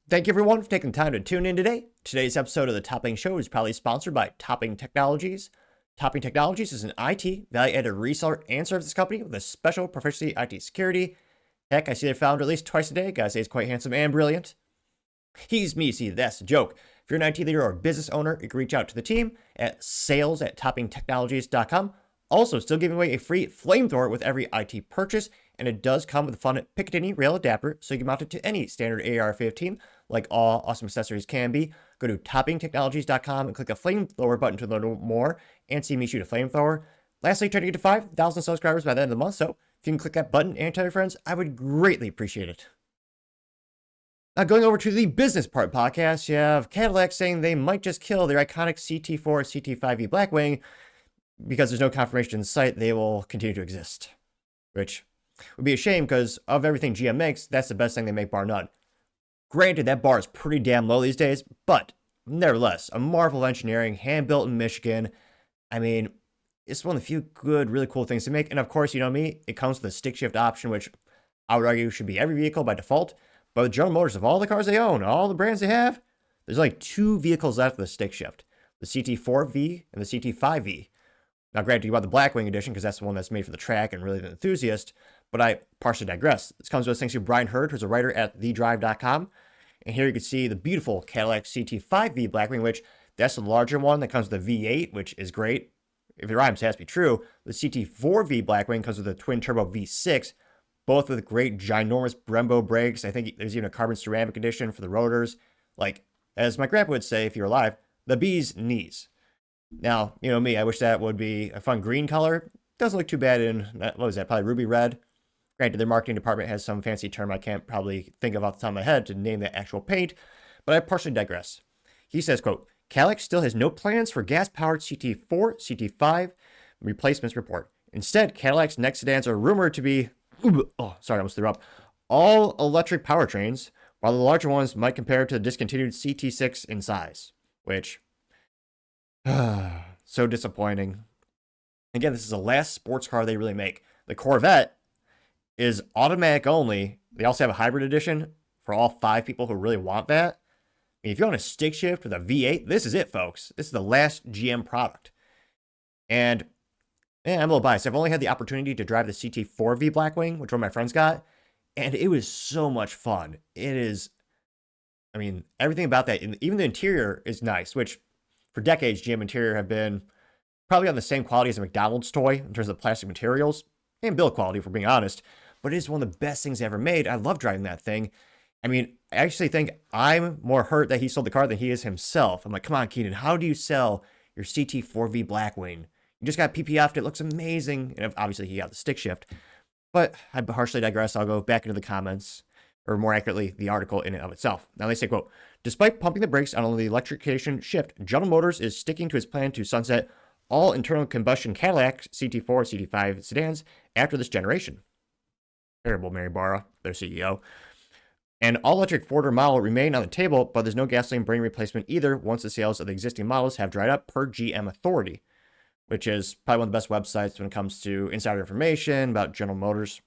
Thank you everyone for taking the time to tune in today. Today's episode of the Topping Show is proudly sponsored by Topping Technologies. Topping Technologies is an IT value-added reseller and services company with a special proficiency in IT security. Heck, I see their founder at least twice a day. Gotta say he's quite handsome and brilliant. He's me, see, that's the joke. If you're an IT leader or business owner, you can reach out to the team at sales@toppingtechnologies.com. Also, still giving away a free flamethrower with every IT purchase, and it does come with a fun Picatinny rail adapter, so you can mount it to any standard AR-15, like all awesome accessories can be. Go to toppingtechnologies.com and click the flamethrower button to learn more and see me shoot a flamethrower. Lastly, trying to get to 5,000 subscribers by the end of the month, so if you can click that button and tell your friends, I would greatly appreciate it. Now, going over to the business part podcast, you have Cadillac saying they might just kill their iconic CT4 CT5E Blackwing because there's no confirmation in sight they will continue to exist, which would be a shame because of everything GM makes, that's the best thing they make, bar none. Granted, that bar is pretty damn low these days, but nevertheless, a marvel of engineering, hand-built in Michigan. I mean, it's one of the few good, really cool things to make. And of course, you know me, it comes with a stick shift option, which I would argue should be every vehicle by default. But with General Motors, of all the cars they own, all the brands they have, there's like two vehicles left with a stick shift. The CT4V and the CT5V. Now, granted, you want the Blackwing edition because that's the one that's made for the track and really the enthusiast, but I partially digress. This comes with thanks to Brian Hurd, who's a writer at thedrive.com. And here you can see the beautiful Cadillac CT5V Blackwing, which that's the larger one that comes with a V8, which is great. If it rhymes, it has to be true. The CT4V Blackwing comes with a twin-turbo V6, both with great, ginormous Brembo brakes. I think there's even a carbon ceramic edition for the rotors. Like, as my grandpa would say if you're alive, the bee's knees. Now, you know me, I wish that would be a fun green color. Doesn't look too bad in, what was that, probably ruby red. Granted, their marketing department has some fancy term I can't probably think of off the top of my head to name that actual paint, but I partially digress. He says, quote, Cadillac still has no plans for gas-powered CT4, CT5 replacements report. Instead, Cadillac's next sedans are rumored to be, oh, sorry, I almost threw up, all electric powertrains, while the larger ones might compare to the discontinued CT6 in size, which, so disappointing. Again, this is the last sports car they really make. The Corvette is automatic only. They also have a hybrid edition for all 5 people who really want that. I mean, if you want a stick shift with a V8, this is it, folks. This is the last GM product. And I'm a little biased. I've only had the opportunity to drive the CT4V Blackwing, which one of my friends got, and it was so much fun. It is, I mean, everything about that, even the interior is nice, which for decades, GM interior have been probably on the same quality as a McDonald's toy in terms of plastic materials and build quality, if we're being honest. But it is one of the best things ever made. I love driving that thing. I mean, I actually think I'm more hurt that he sold the car than he is himself. I'm like, come on, Keenan, how do you sell your CT4V Blackwing? You just got PPF'd. It looks amazing. And obviously, he got the stick shift. But I partially digress. I'll go back into the comments, or more accurately, the article in and of itself. Now, they say, quote, despite pumping the brakes on the electrification shift, General Motors is sticking to its plan to sunset all internal combustion Cadillac CT4, CT5 sedans after this generation. Terrible, Mary Barra, their CEO. An all-electric 4-door model remain on the table, but there's no gasoline brain replacement either once the sales of the existing models have dried up per GM Authority, which is probably one of the best websites when it comes to insider information about General Motors.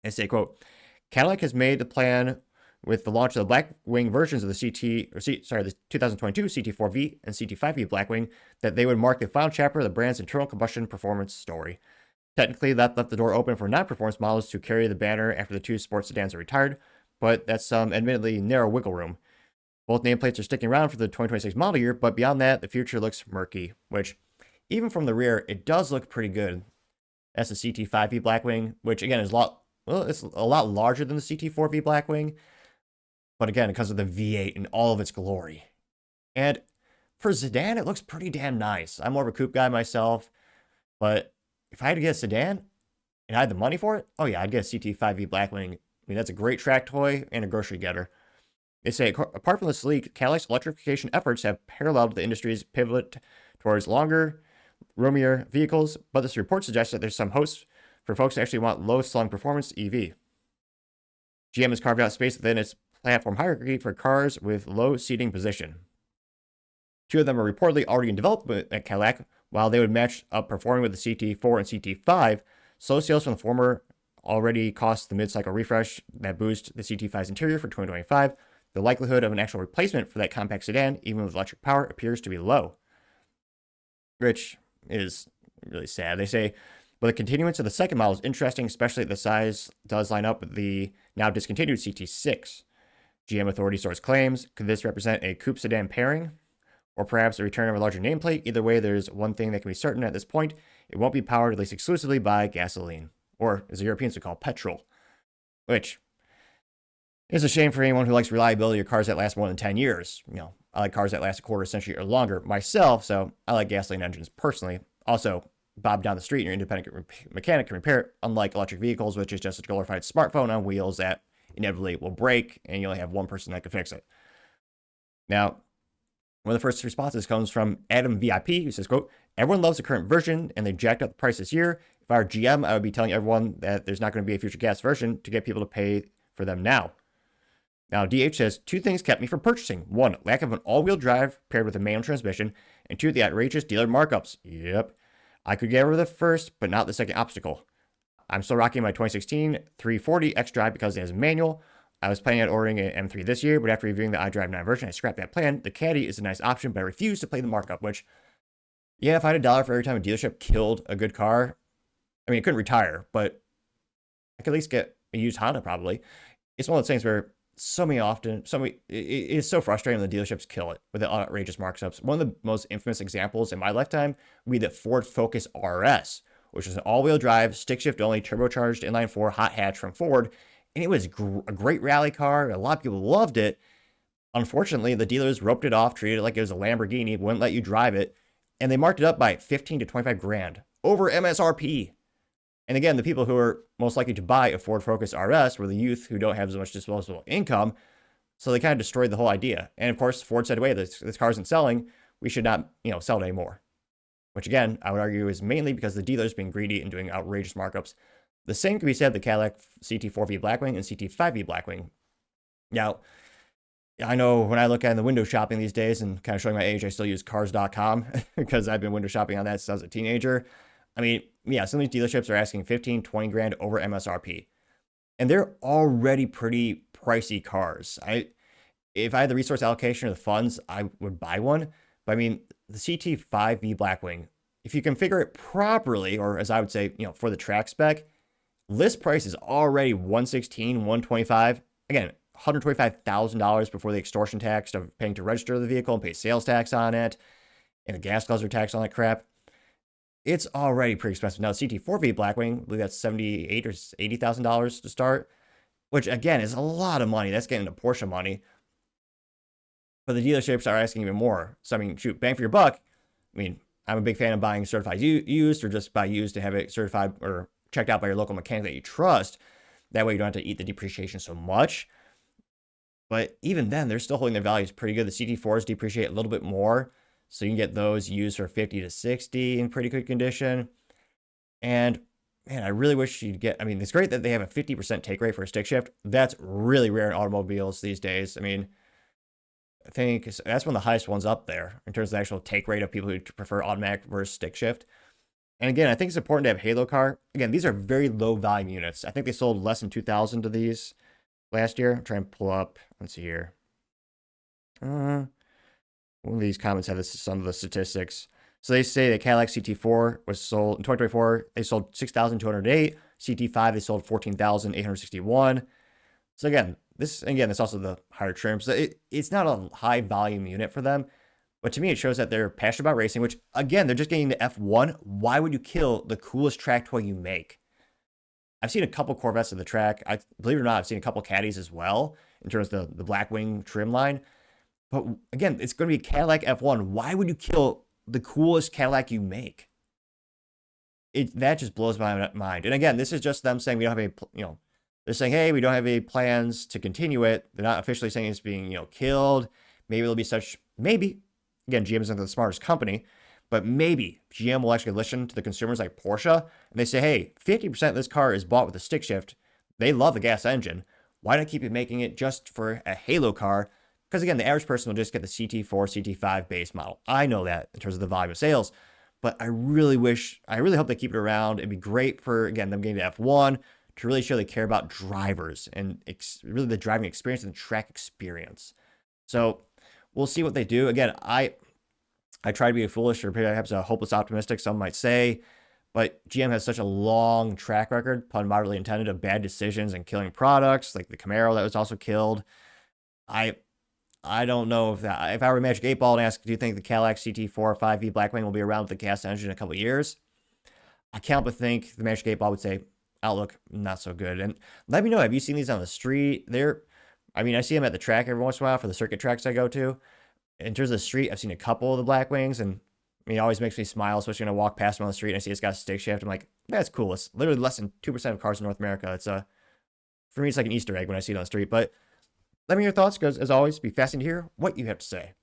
They say, quote, Cadillac has made the plan with the launch of the Blackwing versions of the the 2022 CT4V and CT5V Blackwing that they would mark the final chapter of the brand's internal combustion performance story. Technically, that left the door open for non-performance models to carry the banner after the 2 sports sedans are retired, but that's some admittedly narrow wiggle room. Both nameplates are sticking around for the 2026 model year, but beyond that, the future looks murky, which, even from the rear, it does look pretty good. That's the CT5V Blackwing, which again is it's a lot larger than the CT4V Blackwing, but again, because of the V8 in all of its glory. And for sedan, it looks pretty damn nice. I'm more of a coupe guy myself, but if I had to get a sedan and I had the money for it, oh yeah, I'd get a CT5V Blackwing. I mean, that's a great track toy and a grocery getter. They say, apart from the sleek, Cadillac's electrification efforts have paralleled the industry's pivot towards longer, roomier vehicles, but this report suggests that there's some hopes for folks who actually want low-slung performance EV. GM has carved out space within its platform hierarchy for cars with low seating position. 2 of them are reportedly already in development at Cadillac, while they would match up performing with the CT4 and CT5. Slow sales from the former already cost the mid-cycle refresh that boost the CT5's interior for 2025 the likelihood of an actual replacement for that compact sedan, even with electric power, appears to be low. Which is really sad. They say, but the continuance of the second model is interesting, especially the size does line up with the now discontinued CT6. GM authority source claims, could this represent a coupe sedan pairing? Or perhaps a return of a larger nameplate? Either way, there's one thing that can be certain at this point. It won't be powered, at least exclusively, by gasoline. Or, as the Europeans would call, petrol. Which is a shame for anyone who likes reliability or cars that last more than 10 years. I like cars that last a quarter century or longer myself, so I like gasoline engines personally. Also, bob down the street and your independent mechanic can repair it, unlike electric vehicles, which is just a glorified smartphone on wheels that inevitably will break, and you only have one person that can fix it. Now, one of the first responses comes from Adam VIP, who says, quote, everyone loves the current version, and they jacked up the price this year. If I were GM, I would be telling everyone that there's not going to be a future gas version to get people to pay for them now. Now, DH says, two things kept me from purchasing. One, lack of an all-wheel drive paired with a manual transmission, and two, the outrageous dealer markups. Yep. I could get over the first, but not the second obstacle. I'm still rocking my 2016 340 X-Drive because it has a manual. I was planning on ordering an M3 this year, but after reviewing the iDrive 9 version, I scrapped that plan. The Caddy is a nice option, but I refuse to play the markup, which, yeah, if I had $1 for every time a dealership killed a good car, I mean, it couldn't retire, but I could at least get a used Honda probably. It's one of those things where it's so frustrating when the dealerships kill it with the outrageous markups. One of the most infamous examples in my lifetime would be the Ford Focus RS, which is an all-wheel drive, stick-shift only, turbocharged inline-4 hot hatch from Ford. And it was a great rally car. A lot of people loved it. Unfortunately, the dealers roped it off, treated it like it was a Lamborghini, wouldn't let you drive it. And they marked it up by 15 to 25 grand over MSRP. And again, the people who are most likely to buy a Ford Focus RS were the youth who don't have as much disposable income. So they kind of destroyed the whole idea. And of course, Ford said, wait, this car isn't selling. We should not, sell it anymore. Which again, I would argue is mainly because the dealers being greedy and doing outrageous markups. The same can be said of the Cadillac CT4V Blackwing and CT5V Blackwing. Now, I know when I look at the window shopping these days and kind of showing my age, I still use cars.com because I've been window shopping on that since I was a teenager. I mean, yeah, some of these dealerships are asking 15, 20 grand over MSRP. And they're already pretty pricey cars. If I had the resource allocation or the funds, I would buy one. But I mean, the CT5V Blackwing, if you configure it properly, or as I would say, for the track spec, list price is already $116,000, $125,000. Again, $125,000 before the extortion tax of paying to register the vehicle and pay sales tax on it, and the gas guzzler tax on that crap. It's already pretty expensive. Now, CT4V Blackwing, I believe that's $78,000 or $80,000 to start, which again is a lot of money. That's getting into Porsche money. But the dealerships are asking even more. So, I mean, shoot, bang for your buck. I mean, I'm a big fan of buying certified used or just buy used to have it certified or checked out by your local mechanic that you trust. That way you don't have to eat the depreciation so much. But even then, they're still holding their values pretty good. The CT4s depreciate a little bit more. So you can get those used for 50 to 60 in pretty good condition. And man, I really wish you'd get, I mean, it's great that they have a 50% take rate for a stick shift. That's really rare in automobiles these days. I mean, I think that's one of the highest ones up there in terms of the actual take rate of people who prefer automatic versus stick shift. And again, I think it's important to have Halo car. Again, these are very low volume units. I think they sold less than 2,000 of these last year. I'm trying to pull up, let's see here. One of these comments have some of the statistics. So they say that Cadillac CT4 was sold in 2024. They sold 6,208. CT5 they sold 14,861. So again, this also the higher trim. So it's not a high volume unit for them, but to me it shows that they're passionate about racing. Which again, they're just getting to F1. Why would you kill the coolest track toy you make? I've seen a couple Corvettes at the track. I believe it or not, I've seen a couple Caddies as well in terms of the Blackwing trim line. But again, it's going to be Cadillac F1. Why would you kill the coolest Cadillac you make? That just blows my mind. And again, this is just them saying we don't have any, they're saying, hey, we don't have any plans to continue it. They're not officially saying it's being, killed. Maybe it'll be maybe, again, GM isn't the smartest company, but maybe GM will actually listen to the consumers like Porsche. And they say, hey, 50% of this car is bought with a stick shift. They love the gas engine. Why not keep making it just for a Halo car? Because again, the average person will just get the CT4, CT5 base model. I know that in terms of the volume of sales, but I really hope they keep it around. It'd be great for, again, them getting to F1, to really show they care about drivers and really the driving experience and the track experience. So we'll see what they do. Again, I try to be a foolish or perhaps a hopeless optimistic, some might say, but GM has such a long track record, pun moderately intended, of bad decisions and killing products, like the Camaro that was also killed. I don't know if I were Magic 8 Ball and asked, do you think the Cadillac CT4 or 5V Blackwing will be around with the gas engine in a couple of years? I can't but think the Magic 8 Ball would say, outlook, not so good. And let me know, have you seen these on the street? I see them at the track every once in a while for the circuit tracks I go to. In terms of the street, I've seen a couple of the Blackwings, and it always makes me smile, especially when I walk past them on the street and I see it's got a stick shift. I'm like, that's cool. It's literally less than 2% of cars in North America. For me, it's like an Easter egg when I see it on the street. But let me know your thoughts, because as always, be fascinating to hear what you have to say.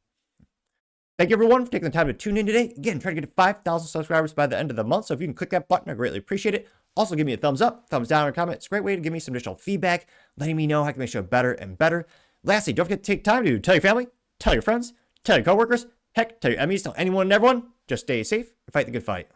Thank you, everyone, for taking the time to tune in today. Again, trying to get to 5,000 subscribers by the end of the month. So if you can click that button, I greatly appreciate it. Also, give me a thumbs up, thumbs down, or comment. It's a great way to give me some additional feedback, letting me know how I can make the show better and better. Lastly, don't forget to take time to tell your family, tell your friends, tell your coworkers, heck, tell your enemies, tell anyone and everyone. Just stay safe and fight the good fight.